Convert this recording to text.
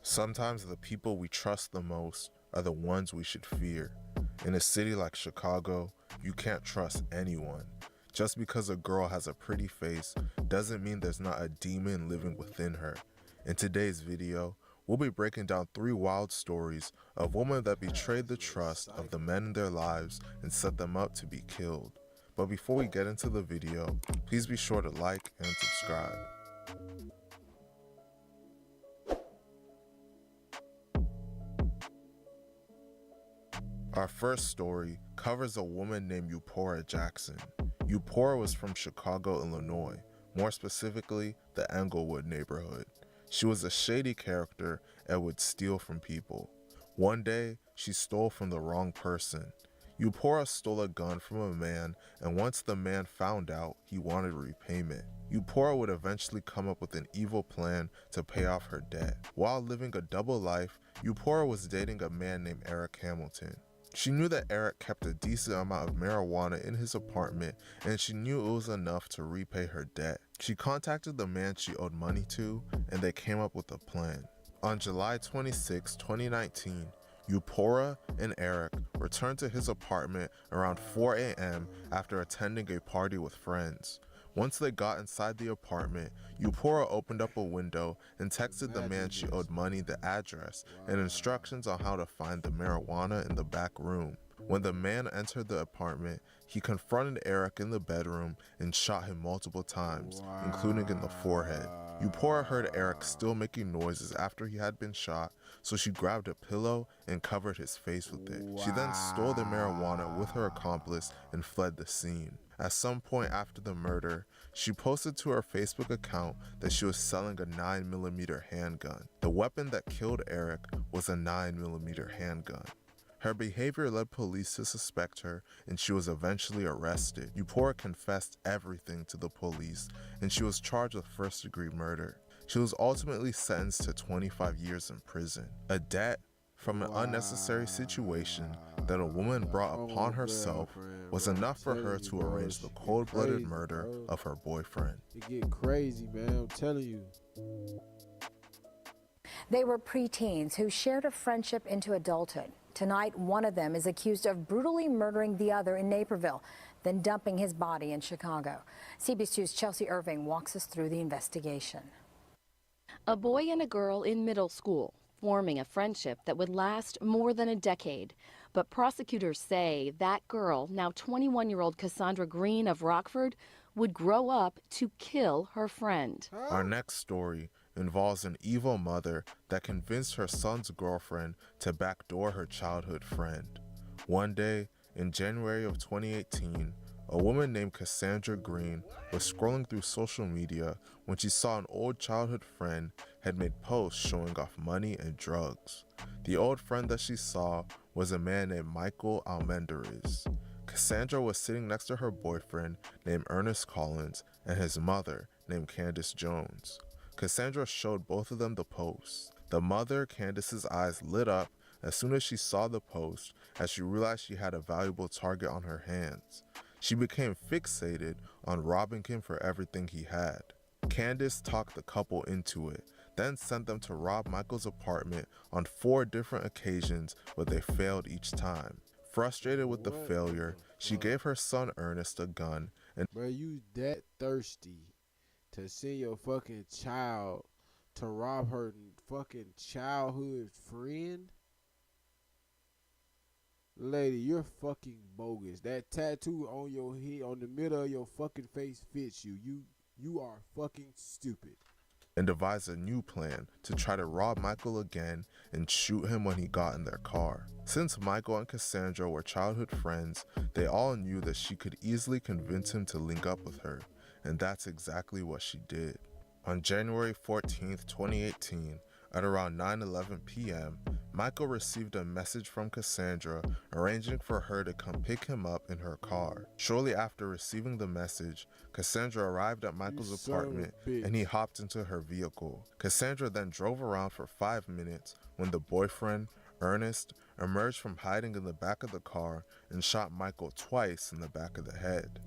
Sometimes the people we trust the most are the ones we should fear. In a city like Chicago, you can't trust anyone. Just because a girl has a pretty face doesn't mean there's not a demon living within her. In today's video, we'll be breaking down 3 wild stories of women that betrayed the trust of the men in their lives and set them up to be killed. But before we get into the video, please be sure to like and subscribe. Our first story covers a woman named Eupora Jackson. Eupora was from Chicago, Illinois, more specifically the Englewood neighborhood. She was a shady character and would steal from people. One day, she stole from the wrong person. Eupora stole a gun from a man, and once the man found out, he wanted repayment. Eupora would eventually come up with an evil plan to pay off her debt. While living a double life, Eupora was dating a man named Eric Hamilton. She knew that Eric kept a decent amount of marijuana in his apartment, and she knew it was enough to repay her debt. She contacted the man she owed money to, and they came up with a plan. On July 26, 2019, Eupora and Eric returned to his apartment around 4 a.m. after attending a party with friends. Once they got inside the apartment, Eupora opened up a window and texted the man she owed money the address and instructions on how to find the marijuana in the back room. When the man entered the apartment, he confronted Eric in the bedroom and shot him multiple times, including in the forehead. Eupora heard Eric still making noises after he had been shot, so she grabbed a pillow and covered his face with it. She then stole the marijuana with her accomplice and fled the scene. At some point after the murder, she posted to her Facebook account that she was selling a 9mm handgun. The weapon that killed Eric was a 9mm handgun. Her behavior led police to suspect her, and she was eventually arrested. Eupora confessed everything to the police, and she was charged with first-degree murder. She was ultimately sentenced to 25 years in prison. A debt from an unnecessary situation that a woman brought upon herself was enough for her to arrange the cold-blooded murder of her boyfriend. It get crazy, man, I'm telling you. They were preteens who shared a friendship into adulthood. Tonight, one of them is accused of brutally murdering the other in Naperville, then dumping his body in Chicago. CBS 2's Chelsea Irving walks us through the investigation. A boy and a girl in middle school, forming a friendship that would last more than a decade. But prosecutors say that girl, now 21-year-old Cassandra Green of Rockford, would grow up to kill her friend. Our next story involves an evil mother that convinced her son's girlfriend to backdoor her childhood friend. One day, in January of 2018, a woman named Cassandra Green was scrolling through social media when she saw an old childhood friend had made posts showing off money and drugs. The old friend that she saw was a man named Michael Almendarez. Cassandra was sitting next to her boyfriend named Ernest Collins and his mother named Candace Jones. Cassandra showed both of them the post. The mother, Candace's eyes lit up as soon as she saw the post, as she realized she had a valuable target on her hands. She became fixated on robbing him for everything he had. Candace talked the couple into it, then sent them to rob Michael's apartment on 4 different occasions, but they failed each time. Frustrated with the failure, she gave her son Ernest a gun and— Bro, you that thirsty to send your fucking child to rob her fucking childhood friend? Lady, you're fucking bogus. That tattoo on your head, on the middle of your fucking face fits you. You are fucking stupid. and devised a new plan to try to rob Michael again and shoot him when he got in their car. Since Michael and Cassandra were childhood friends, they all knew that she could easily convince him to link up with her, and that's exactly what she did. On January 14th, 2018, at around 9:11 p.m., Michael received a message from Cassandra arranging for her to come pick him up in her car. Shortly after receiving the message, Cassandra arrived at Michael's apartment and he hopped into her vehicle. Cassandra then drove around for 5 minutes when the boyfriend, Ernest, emerged from hiding in the back of the car and shot Michael twice in the back of the head.